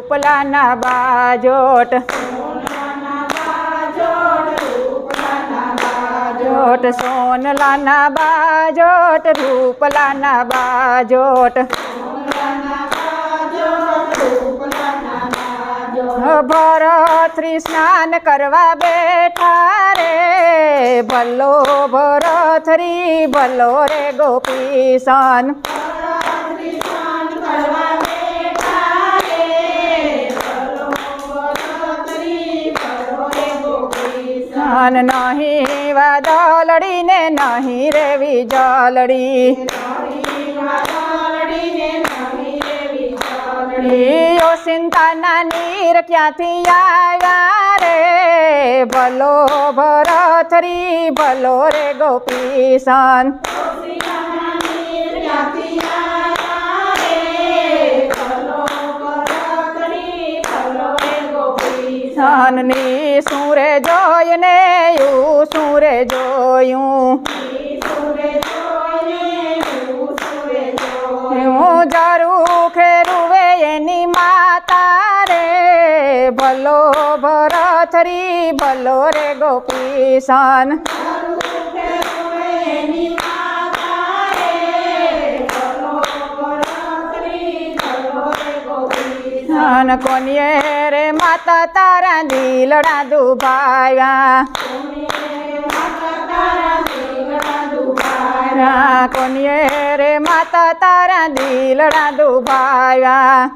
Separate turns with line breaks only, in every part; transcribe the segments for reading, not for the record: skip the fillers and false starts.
રૂપલાના બાજોટ સોનલાના બાજોટ રૂપલાના બાજોટ ભરતરી સ્નાન કરવા બેઠા રે ભલો ભરતરી ભલો રે ગોપીસન નહીં વાદળડી ને નહીં રે વીજળડી ચિંતાના નીર ક્યાંથી આવ્યા રે ભલો ભરતરી ભલો રે ગોપીસન સનની સુરે જોઈને યુ સુરે જોયું હું જરું ખેરુવે એની માતા રે ભલો ભરતરી ભલો રે ગોપીસન કોનીએ રે માતા તારા દિલડા દુભાયા કોનીએ રે માતા તારા દિલડા દુભાયા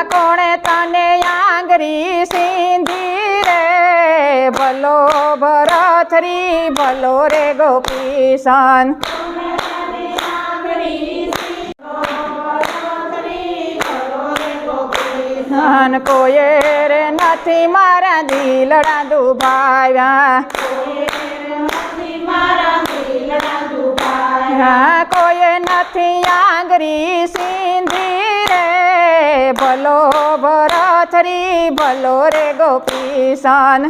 કોણે તને આંગરી સિંધી રે ભલો ભરતરી ભલો રે ગોપીસન કોઈએ રે નથી મારા દિલડા દુભાયા કોઈએ નથી આંગરી સિંધી રે ભલો ભરતરી ભલો રે ગોપીસન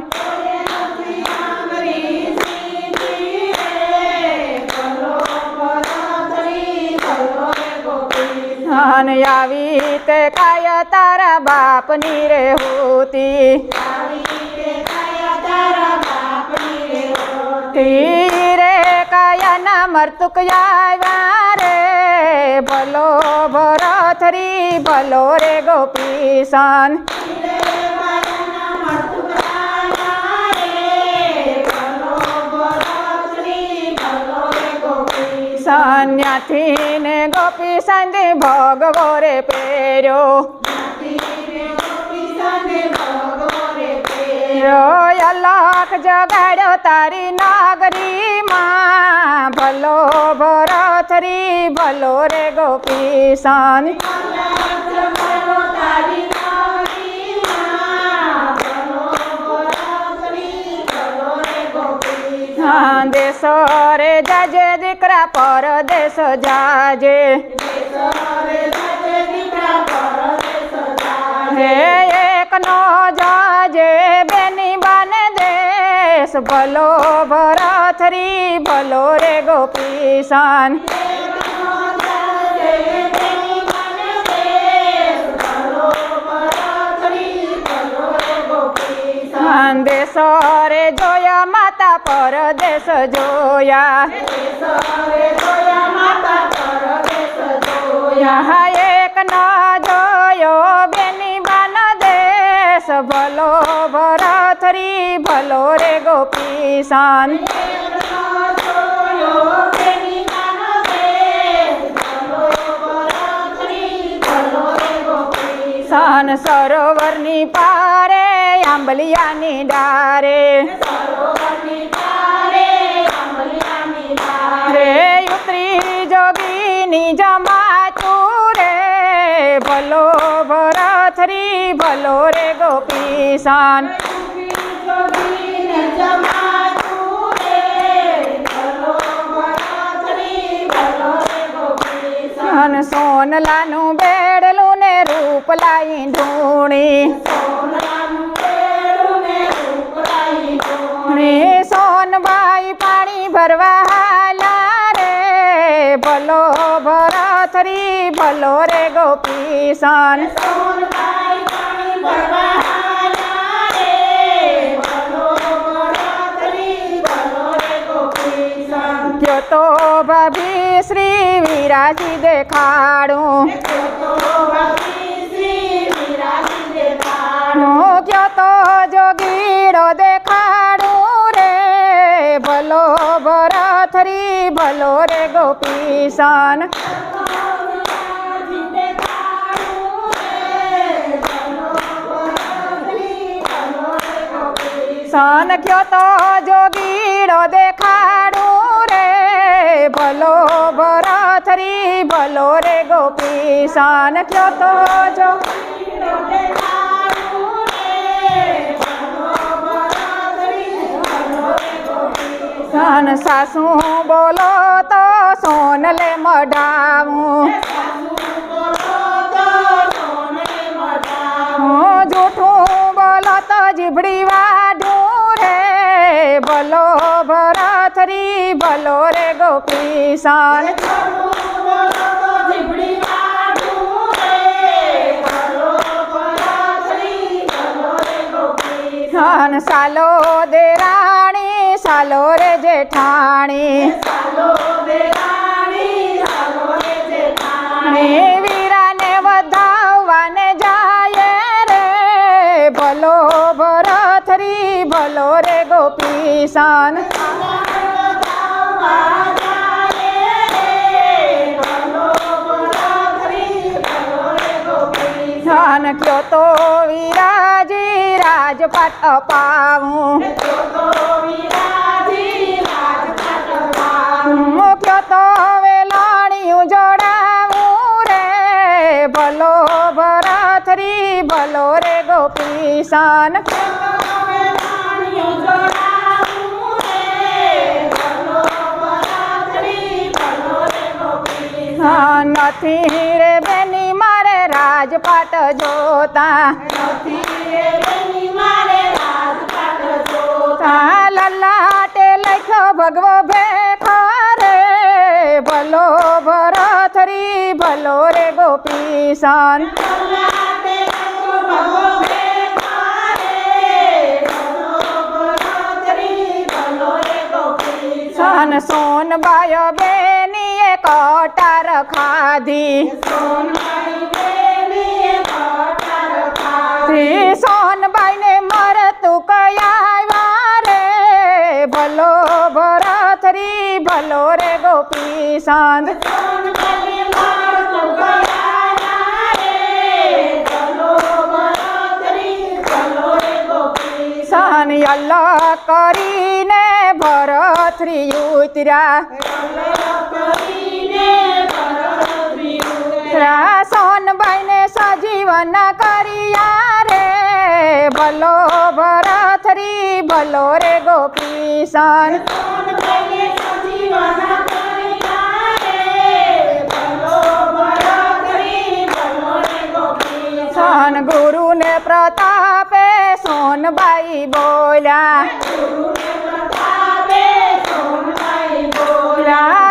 આવી તે કાય તારા બાપની રે હોતી રે કાયાના મરતુક આવ્યા રે ભલો ભરતરી ભલો રે ગોપીસન સન્યાથી ને ગોપીસન ભગવો રે પેર્યો અલખ જગાડ્યો તારી નાગરીમાં ભલો ભરતરી ભલો રે ગોપીસન દેશો રે જાજે દીકરા પરદેશ જાજે હે એકનો જાજે બેની બાન દેશ ભલો ભરતરી ભલો રે ગોપીસન દેશો રે જોયા માતા પરદેશ જોયા એક ન જોયો બેની બાન દેશ ભલો ભરતરી ભલો રે ગોપીસન સરોવરની પારે આંબલિયાની ડારે રે ઉતરી જોગીની જમાતું રે ભલો ભરતરી ભલો રે ગોપીસન સોનલાનું બેડલું ને રૂપલાઈ ઢૂણી સોનબાઈ પાણી ભરવા હાલા રે ભલો ભરત ભરથરી ભલો રે ગોપીશન ક્યો તો ભાભી શ્રી વિરાજી દેખાડું ક્યો તો જોગીડો દેખાડું રે ભલો ભરથરી ભલો રે ગોપીશન સન ક્યો તો જોગીડો દેખાડું રે ભલો ભરથરી ભલો રે ગોપીશન ક્યો તો જોગીડો દેખાડું રે ભલો ભરથરી ભલો રે ગોપીશન સાસુ બોલો તો સોનલે મઢાવું જૂઠું બોલો તો જીભડી વાઢું રે ભલો ભરથરી ભલો રે ગોપીશન સાલો દેરાણી સાલો રે જેઠાણી વીરાને વધાવવાને જાય રે ભલો ભરથરી ભલો રે ગોપીશન ક્યો તો વિરાજી રાજપાટ અપાવું ક્યો તો વેલાણિયું જોડાવું રે ભલો ભરથરી ભલો રે ગોપીશન નથી રે બેની મારે રાજપાટ જોતા લલાટે લખ્યો ભગવો ભેખો રે ભલો ભરથરી ભલો રે ગોપીશન સોનબાયો બેનીએ કટાર ખાધી સોનબાઈને મરતું કયા રે ભલો ભરથરી ભલો રે ગોપીશન અલ્લાહ કરીને ભરથરી ઉતર્યા સોનબાઈને સજીવન કર્યા રે ભલો ભરથરી ભલો રે ગોપીશન ગુરુને પ્રતાપે સોનબાઈ બોલ્યા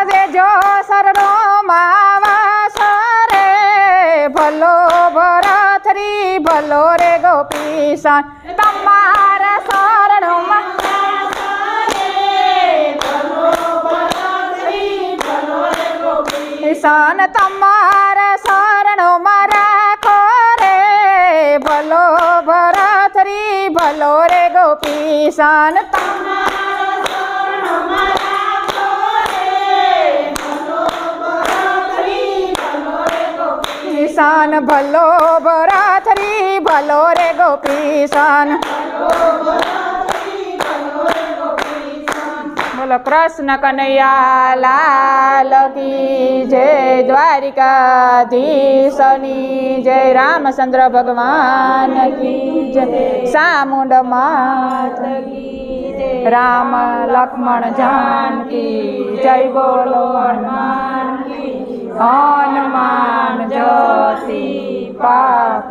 દેજો સરનો માવાસ રે ભલો ભરથરી ભલો રે ગોપીશન તમારા શરણમાં તમારા શરણોમાં રાખો રે ભલો ભરથરી ભલો રે ગોપીશન ભલો ભરથરી ભલો રે ગોપીશન બોલો કૃષ્ણ કનૈયા લાલ કી જય દ્વારિકાધીશની જય રામચંદ્ર ભગવાન કી જય સામુંડ માત કી જય રામ લક્ષ્મણ જાનકી જય બોલો હનુમાન જ્યોતિ પાપ